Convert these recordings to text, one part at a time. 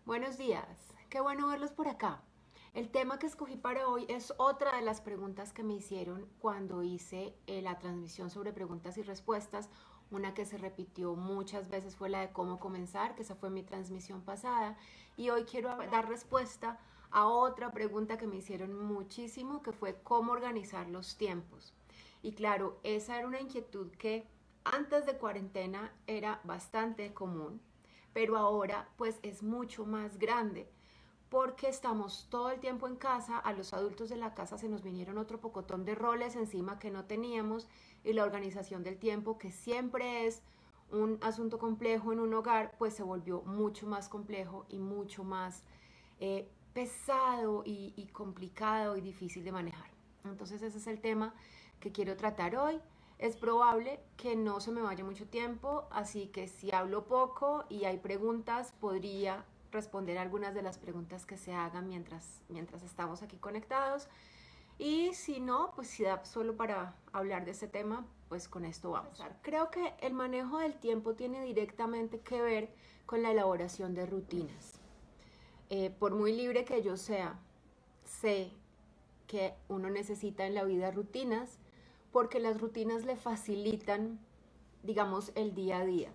Buenos días, qué bueno verlos por acá. El tema que escogí para hoy es otra de las preguntas que me hicieron cuando hice la transmisión sobre preguntas y respuestas. Una que se repitió muchas veces fue la de cómo comenzar, que esa fue mi transmisión pasada. Y hoy quiero dar respuesta a otra pregunta que me hicieron muchísimo, que fue cómo organizar los tiempos. Y claro, esa era una inquietud que antes de cuarentena era bastante común, pero ahora pues es mucho más grande porque estamos todo el tiempo en casa, a los adultos de la casa se nos vinieron otro pocotón de roles encima que no teníamos y la organización del tiempo, que siempre es un asunto complejo en un hogar, pues se volvió mucho más complejo y mucho más pesado y complicado y difícil de manejar. Entonces ese es el tema que quiero tratar hoy. Es probable que no se me vaya mucho tiempo, así que si hablo poco y hay preguntas, podría responder algunas de las preguntas que se hagan mientras estamos aquí conectados. Y si no, pues si da solo para hablar de este tema, pues con esto vamos. Creo que el manejo del tiempo tiene directamente que ver con la elaboración de rutinas. Por muy libre que yo sea, sé que uno necesita en la vida rutinas porque las rutinas le facilitan, digamos, el día a día.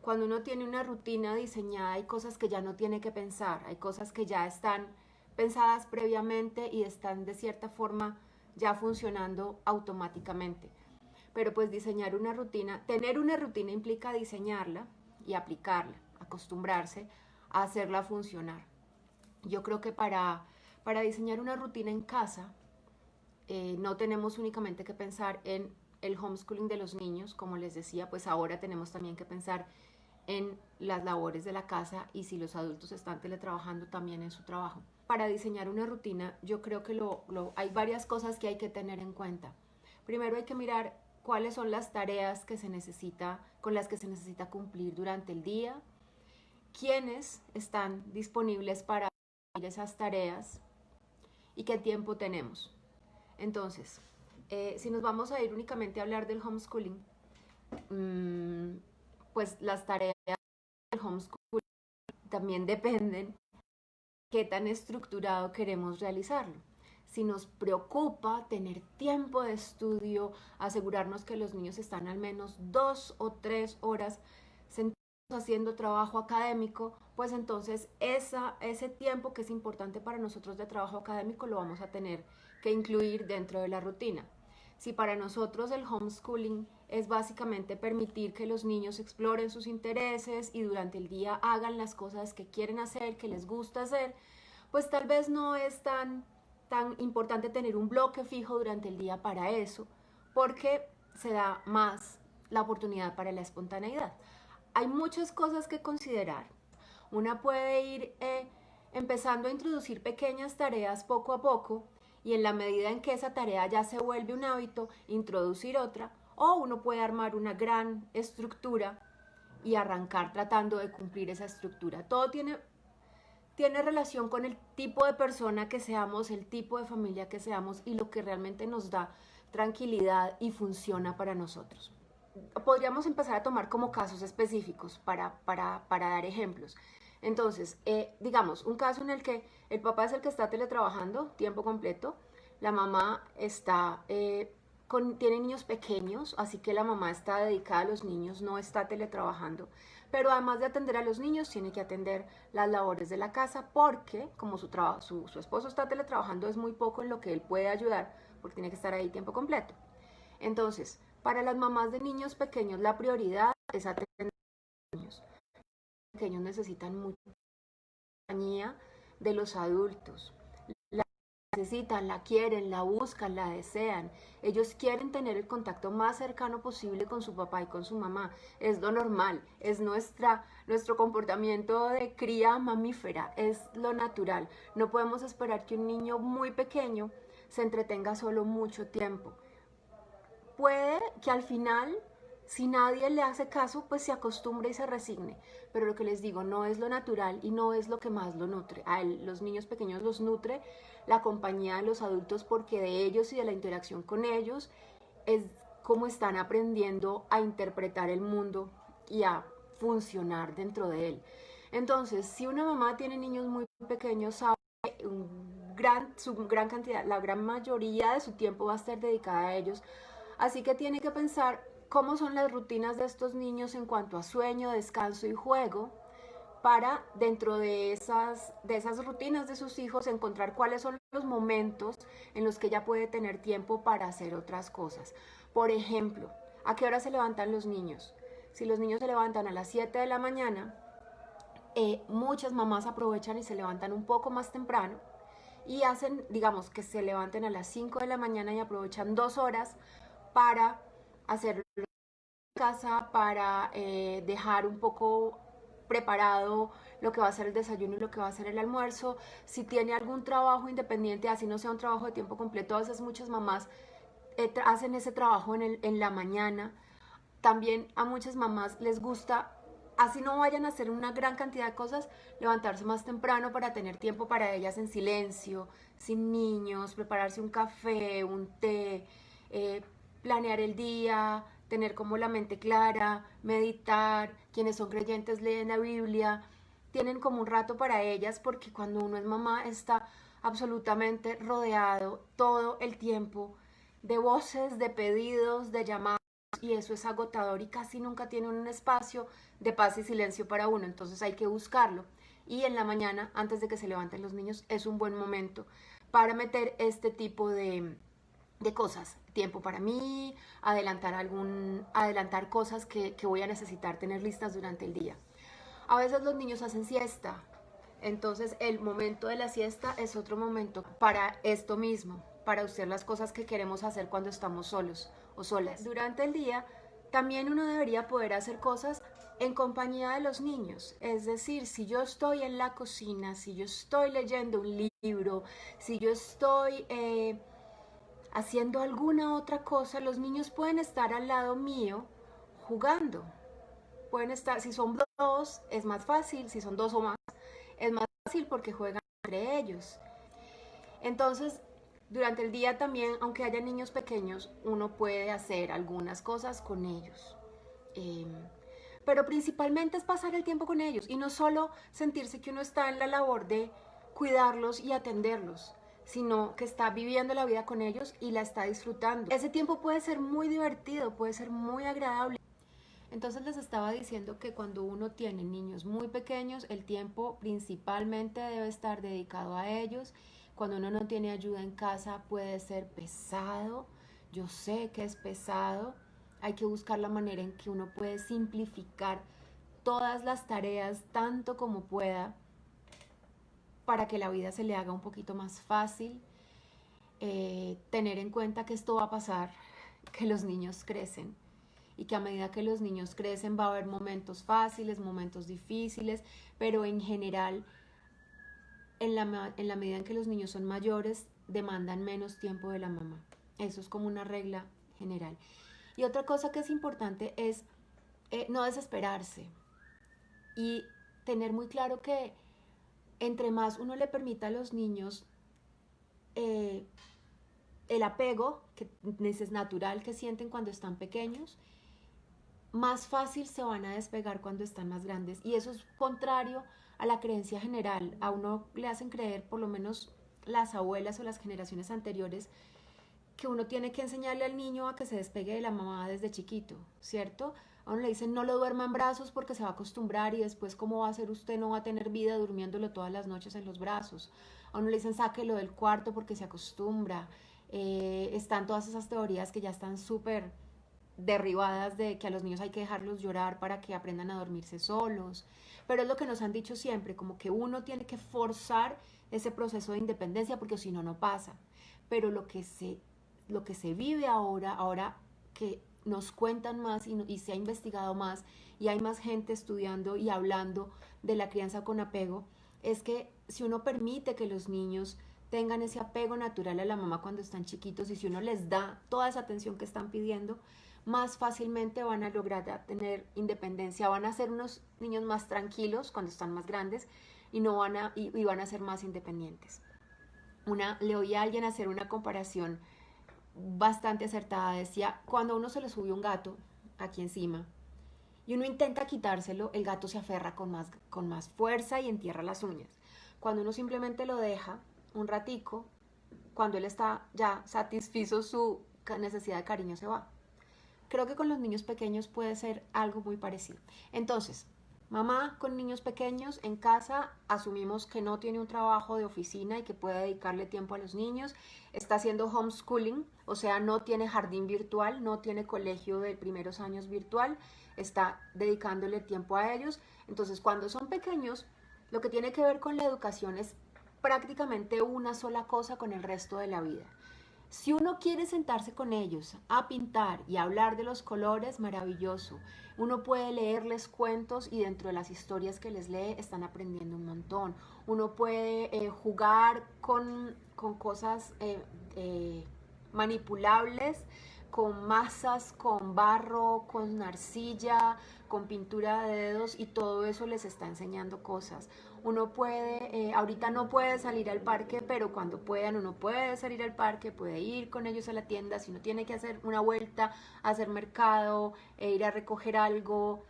Cuando uno tiene una rutina diseñada, hay cosas que ya no tiene que pensar, hay cosas que ya están pensadas previamente y están de cierta forma ya funcionando automáticamente. Pero pues diseñar una rutina, tener una rutina implica diseñarla y aplicarla, acostumbrarse a hacerla funcionar. Yo creo que para diseñar una rutina en casa, no tenemos únicamente que pensar en el homeschooling de los niños, como les decía, pues ahora tenemos también que pensar en las labores de la casa y si los adultos están teletrabajando también en su trabajo. Para diseñar una rutina, yo creo que hay varias cosas que hay que tener en cuenta. Primero hay que mirar cuáles son las tareas que se necesita, con las que se necesita cumplir durante el día, quiénes están disponibles para esas tareas y qué tiempo tenemos. Entonces, si nos vamos a ir únicamente a hablar del homeschooling, pues las tareas del homeschooling también dependen de qué tan estructurado queremos realizarlo. Si nos preocupa tener tiempo de estudio, asegurarnos que los niños están al menos 2 o 3 horas sentados haciendo trabajo académico, pues entonces ese tiempo que es importante para nosotros de trabajo académico lo vamos a tener que incluir dentro de la rutina. Si para nosotros el homeschooling es básicamente permitir que los niños exploren sus intereses y durante el día hagan las cosas que quieren hacer, que les gusta hacer, pues tal vez no es tan importante tener un bloque fijo durante el día para eso, porque se da más la oportunidad para la espontaneidad. Hay muchas cosas que considerar. Una puede ir empezando a introducir pequeñas tareas poco a poco y en la medida en que esa tarea ya se vuelve un hábito, introducir otra, o uno puede armar una gran estructura y arrancar tratando de cumplir esa estructura. Todo tiene relación con el tipo de persona que seamos, el tipo de familia que seamos y lo que realmente nos da tranquilidad y funciona para nosotros. Podríamos empezar a tomar como casos específicos para dar ejemplos. Entonces, digamos, un caso en el que el papá es el que está teletrabajando tiempo completo, la mamá tiene niños pequeños, así que la mamá está dedicada a los niños, no está teletrabajando, pero además de atender a los niños, tiene que atender las labores de la casa porque como su esposo está teletrabajando, es muy poco en lo que él puede ayudar porque tiene que estar ahí tiempo completo. Entonces, para las mamás de niños pequeños, la prioridad es atender a los niños. Los pequeños necesitan mucha compañía de los adultos. La necesitan, la quieren, la buscan, la desean. Ellos quieren tener el contacto más cercano posible con su papá y con su mamá. Es lo normal, es nuestro comportamiento de cría mamífera, es lo natural. No podemos esperar que un niño muy pequeño se entretenga solo mucho tiempo. Puede que al final, si nadie le hace caso, pues se acostumbre y se resigne. Pero lo que les digo, no es lo natural y no es lo que más lo nutre. Los niños pequeños los nutre la compañía de los adultos porque de ellos y de la interacción con ellos es como están aprendiendo a interpretar el mundo y a funcionar dentro de él. Entonces, si una mamá tiene niños muy pequeños, sabe su gran cantidad, la gran mayoría de su tiempo va a estar dedicada a ellos. Así que tiene que pensar cómo son las rutinas de estos niños en cuanto a sueño, descanso y juego, para dentro de esas rutinas de sus hijos encontrar cuáles son los momentos en los que ella puede tener tiempo para hacer otras cosas. Por ejemplo, ¿a qué hora se levantan los niños? Si los niños se levantan a las 7 de la mañana, muchas mamás aprovechan y se levantan un poco más temprano y hacen, digamos, que se levanten a las 5 de la mañana y aprovechan 2 horas para hacer casa, para dejar un poco preparado lo que va a ser el desayuno y lo que va a ser el almuerzo. Si tiene algún trabajo independiente, así no sea un trabajo de tiempo completo, a veces muchas mamás hacen ese trabajo en la mañana. También a muchas mamás les gusta, así no vayan a hacer una gran cantidad de cosas, levantarse más temprano para tener tiempo para ellas en silencio, sin niños, prepararse un café, un té, planear el día, tener como la mente clara, meditar. Quienes son creyentes leen la Biblia, tienen como un rato para ellas, porque cuando uno es mamá está absolutamente rodeado todo el tiempo de voces, de pedidos, de llamadas, y eso es agotador y casi nunca tiene un espacio de paz y silencio para uno. Entonces hay que buscarlo, y en la mañana, antes de que se levanten los niños, es un buen momento para meter este tipo de cosas, tiempo para mí, adelantar cosas que voy a necesitar tener listas durante el día. A veces los niños hacen siesta, entonces el momento de la siesta es otro momento para esto mismo, para hacer las cosas que queremos hacer cuando estamos solos o solas. Durante el día también uno debería poder hacer cosas en compañía de los niños. Es decir, si yo estoy en la cocina, si yo estoy leyendo un libro, si yo estoy haciendo alguna otra cosa, los niños pueden estar al lado mío jugando. Pueden estar, si son dos, es más fácil, si son dos o más, es más fácil porque juegan entre ellos. Entonces, durante el día también, aunque haya niños pequeños, uno puede hacer algunas cosas con ellos. Pero principalmente es pasar el tiempo con ellos y no solo sentirse que uno está en la labor de cuidarlos y atenderlos, sino que está viviendo la vida con ellos y la está disfrutando. Ese tiempo puede ser muy divertido, puede ser muy agradable. Entonces les estaba diciendo que cuando uno tiene niños muy pequeños, el tiempo principalmente debe estar dedicado a ellos. Cuando uno no tiene ayuda en casa puede ser pesado. Yo sé que es pesado. Hay que buscar la manera en que uno puede simplificar todas las tareas tanto como pueda para que la vida se le haga un poquito más fácil. Tener en cuenta que esto va a pasar, que los niños crecen y que a medida que los niños crecen va a haber momentos fáciles, momentos difíciles, pero en general, en la medida en que los niños son mayores, demandan menos tiempo de la mamá. Eso es como una regla general. Y otra cosa que es importante es no desesperarse y tener muy claro que entre más uno le permita a los niños el apego que es natural que sienten cuando están pequeños, más fácil se van a despegar cuando están más grandes. Y eso es contrario a la creencia general. A uno le hacen creer, por lo menos las abuelas o las generaciones anteriores, que uno tiene que enseñarle al niño a que se despegue de la mamá desde chiquito, ¿cierto? A uno le dicen no lo duerma en brazos porque se va a acostumbrar y después cómo va a ser usted, no va a tener vida durmiéndolo todas las noches en los brazos. A uno le dicen sáquelo del cuarto porque se acostumbra. Están todas esas teorías que ya están súper derribadas de que a los niños hay que dejarlos llorar para que aprendan a dormirse solos. Pero es lo que nos han dicho siempre, como que uno tiene que forzar ese proceso de independencia porque si no, no pasa. Pero lo que se vive ahora que nos cuentan más y se ha investigado más y hay más gente estudiando y hablando de la crianza con apego, es que si uno permite que los niños tengan ese apego natural a la mamá cuando están chiquitos y si uno les da toda esa atención que están pidiendo, más fácilmente van a lograr tener independencia, van a ser unos niños más tranquilos cuando están más grandes y van a ser más independientes. Le oí a alguien hacer una comparación bastante acertada. Decía, cuando a uno se le sube un gato aquí encima y uno intenta quitárselo, el gato se aferra con más fuerza y entierra las uñas. Cuando uno simplemente lo deja un ratico, cuando él está ya satisfizo su necesidad de cariño, se va. Creo que con los niños pequeños puede ser algo muy parecido. Entonces, mamá con niños pequeños en casa, asumimos que no tiene un trabajo de oficina y que puede dedicarle tiempo a los niños, está haciendo homeschooling, o sea, no tiene jardín virtual, no tiene colegio de primeros años virtual, está dedicándole tiempo a ellos. Entonces, cuando son pequeños, lo que tiene que ver con la educación es prácticamente una sola cosa con el resto de la vida. Si uno quiere sentarse con ellos a pintar y a hablar de los colores, maravilloso. Uno puede leerles cuentos y dentro de las historias que les lee están aprendiendo un montón. Uno puede jugar con cosas manipulables, con masas, con barro, con arcilla, con pintura de dedos y todo eso les está enseñando cosas. Uno puede, ahorita no puede salir al parque, pero cuando puedan uno puede salir al parque, puede ir con ellos a la tienda, si uno tiene que hacer una vuelta, hacer mercado, ir a recoger algo,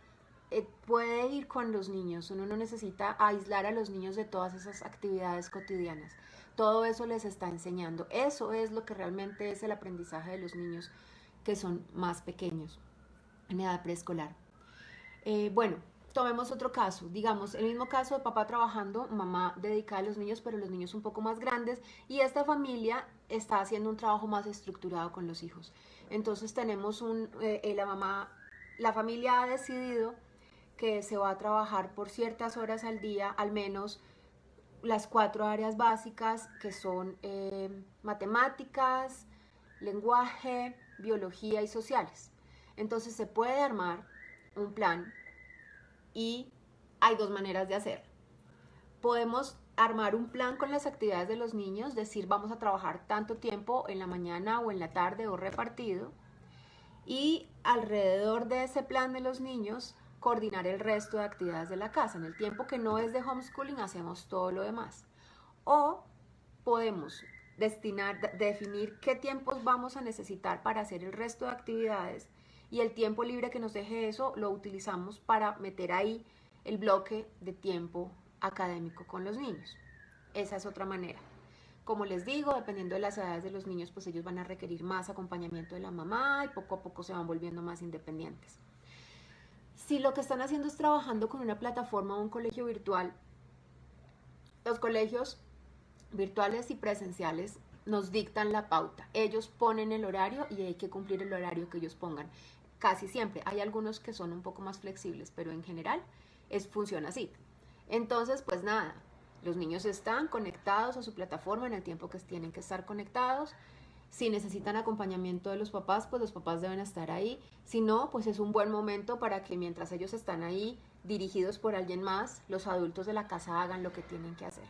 puede ir con los niños. Uno no necesita aislar a los niños de todas esas actividades cotidianas. Todo eso les está enseñando. Eso es lo que realmente es el aprendizaje de los niños que son más pequeños, en edad preescolar. Bueno, tomemos otro caso, digamos, el mismo caso de papá trabajando, mamá dedicada a los niños, pero los niños un poco más grandes, y esta familia está haciendo un trabajo más estructurado con los hijos. Entonces tenemos la familia ha decidido que se va a trabajar por ciertas horas al día, al menos las 4 áreas básicas que son matemáticas, lenguaje, biología y sociales. Entonces se puede armar un plan y hay 2 maneras de hacerlo. Podemos armar un plan con las actividades de los niños, decir vamos a trabajar tanto tiempo en la mañana o en la tarde o repartido, y alrededor de ese plan de los niños coordinar el resto de actividades de la casa. En el tiempo que no es de homeschooling hacemos todo lo demás. O podemos definir qué tiempos vamos a necesitar para hacer el resto de actividades y el tiempo libre que nos deje eso lo utilizamos para meter ahí el bloque de tiempo académico con los niños. Esa es otra manera. Como les digo, dependiendo de las edades de los niños, pues ellos van a requerir más acompañamiento de la mamá y poco a poco se van volviendo más independientes. Si lo que están haciendo es trabajando con una plataforma o un colegio virtual, los colegios virtuales y presenciales nos dictan la pauta. Ellos ponen el horario y hay que cumplir el horario que ellos pongan. Casi siempre. Hay algunos que son un poco más flexibles, pero en general funciona así. Entonces, pues nada, los niños están conectados a su plataforma en el tiempo que tienen que estar conectados. Si necesitan acompañamiento de los papás, pues los papás deben estar ahí. Si no, pues es un buen momento para que mientras ellos están ahí, dirigidos por alguien más, los adultos de la casa hagan lo que tienen que hacer.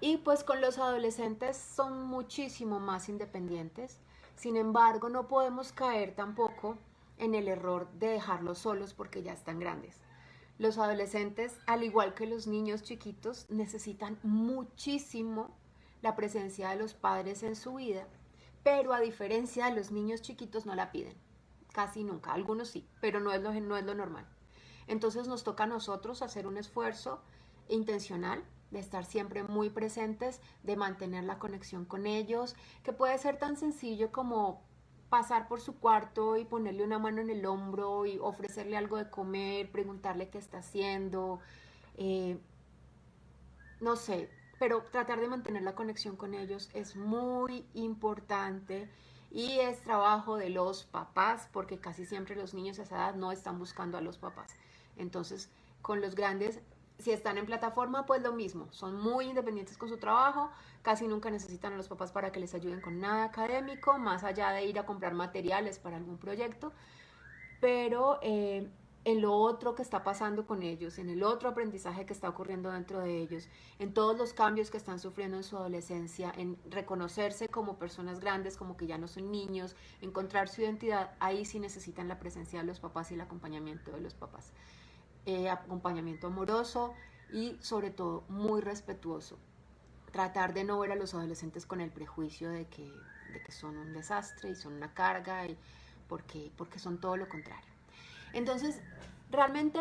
Y pues con los adolescentes son muchísimo más independientes. Sin embargo, no podemos caer tampoco en el error de dejarlos solos porque ya están grandes. Los adolescentes, al igual que los niños chiquitos, necesitan muchísimo la presencia de los padres en su vida, pero a diferencia de los niños chiquitos no la piden, casi nunca, algunos sí, pero no es lo normal. Entonces nos toca a nosotros hacer un esfuerzo intencional de estar siempre muy presentes, de mantener la conexión con ellos, que puede ser tan sencillo como pasar por su cuarto y ponerle una mano en el hombro y ofrecerle algo de comer, preguntarle qué está haciendo, no sé, pero tratar de mantener la conexión con ellos es muy importante y es trabajo de los papás porque casi siempre los niños a esa edad no están buscando a los papás. Entonces, con los grandes, si están en plataforma, pues lo mismo, son muy independientes con su trabajo, casi nunca necesitan a los papás para que les ayuden con nada académico, más allá de ir a comprar materiales para algún proyecto, pero en lo otro que está pasando con ellos, en el otro aprendizaje que está ocurriendo dentro de ellos, en todos los cambios que están sufriendo en su adolescencia, en reconocerse como personas grandes, como que ya no son niños, encontrar su identidad, ahí sí necesitan la presencia de los papás y el acompañamiento de los papás. Acompañamiento amoroso y sobre todo muy respetuoso. Tratar de no ver a los adolescentes con el prejuicio de que son un desastre y son una carga, porque son todo lo contrario. Entonces, realmente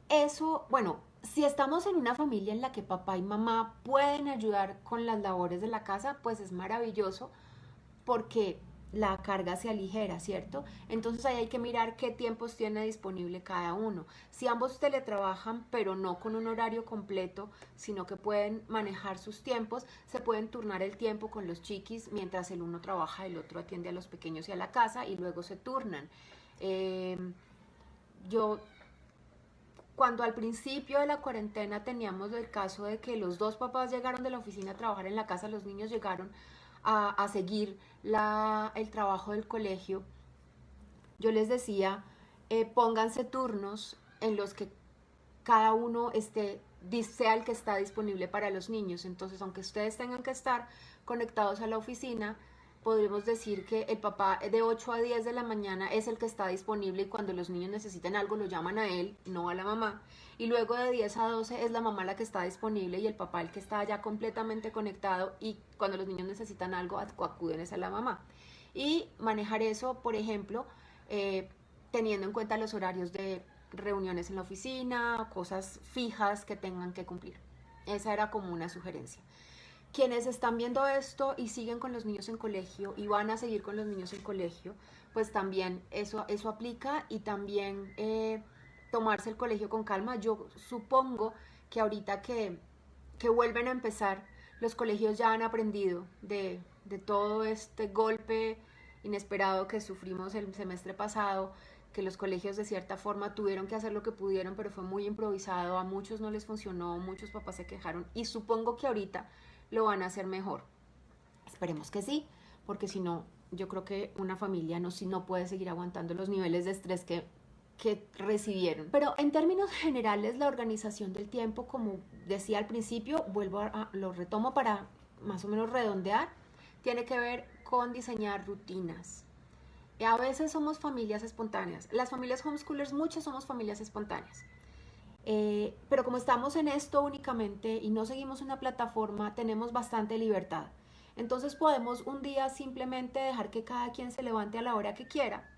eso, bueno, si estamos en una familia en la que papá y mamá pueden ayudar con las labores de la casa, pues es maravilloso porque la carga se aligera, ¿cierto? Entonces ahí hay que mirar qué tiempos tiene disponible cada uno. Si ambos teletrabajan, pero no con un horario completo, sino que pueden manejar sus tiempos, se pueden turnar el tiempo con los chiquis mientras el uno trabaja, el otro atiende a los pequeños y a la casa y luego se turnan. Eh, yo cuando al principio de la cuarentena teníamos el caso de que los dos papás llegaron de la oficina a trabajar en la casa, los niños llegaron a seguir el trabajo del colegio, yo les decía, pónganse turnos en los que cada uno sea el que está disponible para los niños. Entonces, aunque ustedes tengan que estar conectados a la oficina, podríamos decir que el papá de 8 a 10 de la mañana es el que está disponible y cuando los niños necesiten algo lo llaman a él, no a la mamá. Y luego de 10 a 12 es la mamá la que está disponible y el papá el que está ya completamente conectado y cuando los niños necesitan algo acuden a la mamá. Y manejar eso, por ejemplo, teniendo en cuenta los horarios de reuniones en la oficina, cosas fijas que tengan que cumplir. Esa era como una sugerencia. Quienes están viendo esto y siguen con los niños en colegio y van a seguir con los niños en colegio, pues también eso aplica y también tomarse el colegio con calma. Yo supongo que ahorita que vuelven a empezar, los colegios ya han aprendido de todo este golpe inesperado que sufrimos el semestre pasado, que los colegios de cierta forma tuvieron que hacer lo que pudieron, pero fue muy improvisado, a muchos no les funcionó, muchos papás se quejaron y supongo que ahorita lo van a hacer mejor. Esperemos que sí, porque si no, yo creo que una familia no puede seguir aguantando los niveles de estrés que recibieron. Pero en términos generales, la organización del tiempo, como decía al principio, lo retomo para más o menos redondear, tiene que ver con diseñar rutinas. Y a veces somos familias espontáneas. Las familias homeschoolers, muchas somos familias espontáneas. Pero como estamos en esto únicamente y no seguimos una plataforma, tenemos bastante libertad. Entonces podemos un día simplemente dejar que cada quien se levante a la hora que quiera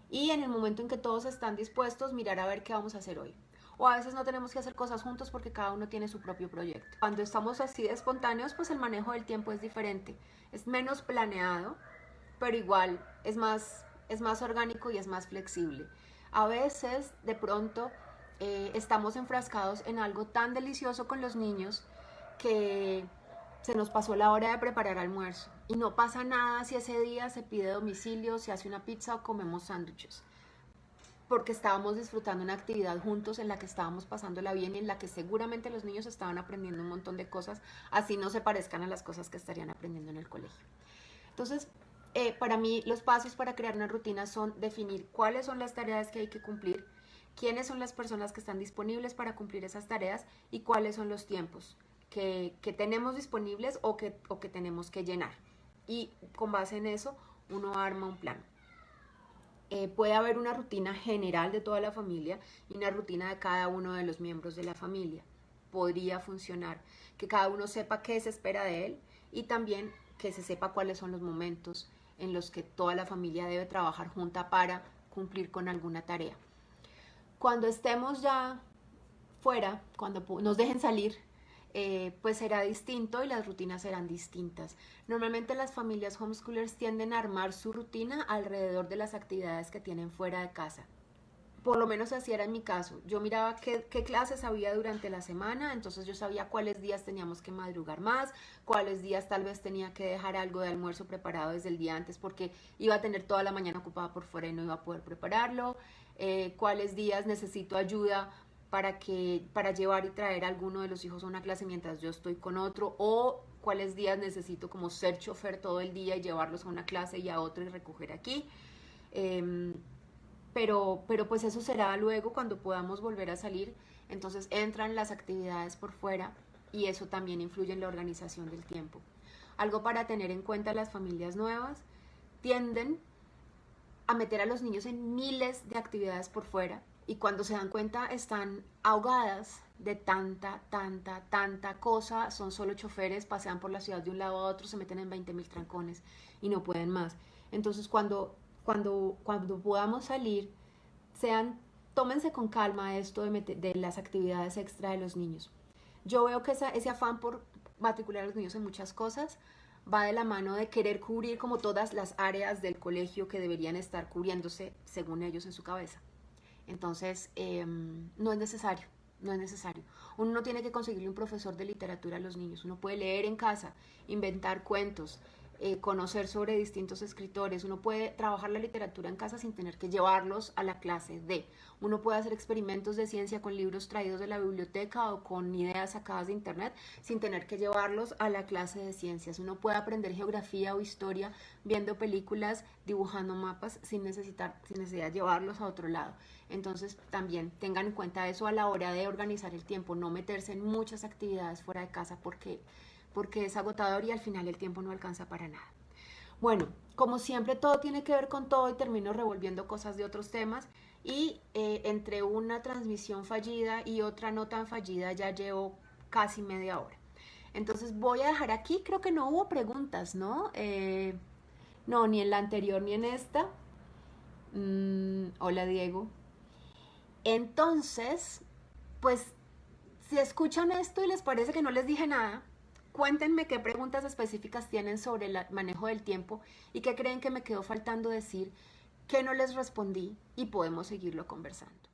y en el momento en que todos están dispuestos, mirar a ver qué vamos a hacer hoy. O a veces no tenemos que hacer cosas juntos porque cada uno tiene su propio proyecto. Cuando estamos así de espontáneos, pues el manejo del tiempo es diferente. Es menos planeado, pero igual es más orgánico y es más flexible. A veces, de pronto, estamos enfrascados en algo tan delicioso con los niños que se nos pasó la hora de preparar almuerzo y no pasa nada si ese día se pide domicilio, se hace una pizza o comemos sándwiches, porque estábamos disfrutando una actividad juntos en la que estábamos pasándola bien y en la que seguramente los niños estaban aprendiendo un montón de cosas, así no se parezcan a las cosas que estarían aprendiendo en el colegio. Entonces, para mí los pasos para crear una rutina son definir cuáles son las tareas que hay que cumplir, quiénes son las personas que están disponibles para cumplir esas tareas y cuáles son los tiempos que tenemos disponibles o que tenemos que llenar. Y con base en eso, uno arma un plan. Puede haber una rutina general de toda la familia y una rutina de cada uno de los miembros de la familia. Podría funcionar. Que cada uno sepa qué se espera de él y también que se sepa cuáles son los momentos en los que toda la familia debe trabajar junta para cumplir con alguna tarea. Cuando estemos ya fuera, cuando nos dejen salir, pues será distinto y las rutinas serán distintas. Normalmente las familias homeschoolers tienden a armar su rutina alrededor de las actividades que tienen fuera de casa. Por lo menos así era en mi caso. Yo miraba qué clases había durante la semana, entonces yo sabía cuáles días teníamos que madrugar más, cuáles días tal vez tenía que dejar algo de almuerzo preparado desde el día antes porque iba a tener toda la mañana ocupada por fuera y no iba a poder prepararlo, cuáles días necesito ayuda para llevar y traer a alguno de los hijos a una clase mientras yo estoy con otro, o cuáles días necesito como ser chofer todo el día y llevarlos a una clase y a otra y recoger aquí. Pero pues eso será luego cuando podamos volver a salir. Entonces entran las actividades por fuera y eso también influye en la organización del tiempo. Algo para tener en cuenta: las familias nuevas tienden a meter a los niños en miles de actividades por fuera y cuando se dan cuenta están ahogadas de tanta cosa, son solo choferes, pasean por la ciudad de un lado a otro, se meten en 20.000 trancones y no pueden más. Entonces cuando podamos salir, tómense con calma esto de las actividades extra de los niños. Yo veo que ese afán por matricular a los niños en muchas cosas va de la mano de querer cubrir como todas las áreas del colegio que deberían estar cubriéndose según ellos en su cabeza. Entonces, no es necesario, no es necesario. Uno no tiene que conseguirle un profesor de literatura a los niños. Uno puede leer en casa, inventar cuentos, conocer sobre distintos escritores. Uno puede trabajar la literatura en casa sin tener que llevarlos a la clase de. Uno puede hacer experimentos de ciencia con libros traídos de la biblioteca o con ideas sacadas de internet sin tener que llevarlos a la clase de ciencias. Uno puede aprender geografía o historia viendo películas, dibujando mapas sin necesidad de llevarlos a otro lado. Entonces también tengan en cuenta eso a la hora de organizar el tiempo, no meterse en muchas actividades fuera de casa porque es agotador y al final el tiempo no alcanza para nada. Bueno, como siempre todo tiene que ver con todo y termino revolviendo cosas de otros temas y entre una transmisión fallida y otra no tan fallida ya llevo casi media hora. Entonces voy a dejar aquí, creo que no hubo preguntas, ¿no? No, ni en la anterior ni en esta. Hola Diego. Entonces, pues si escuchan esto y les parece que no les dije nada, cuéntenme qué preguntas específicas tienen sobre el manejo del tiempo y qué creen que me quedó faltando decir, que no les respondí y podemos seguirlo conversando.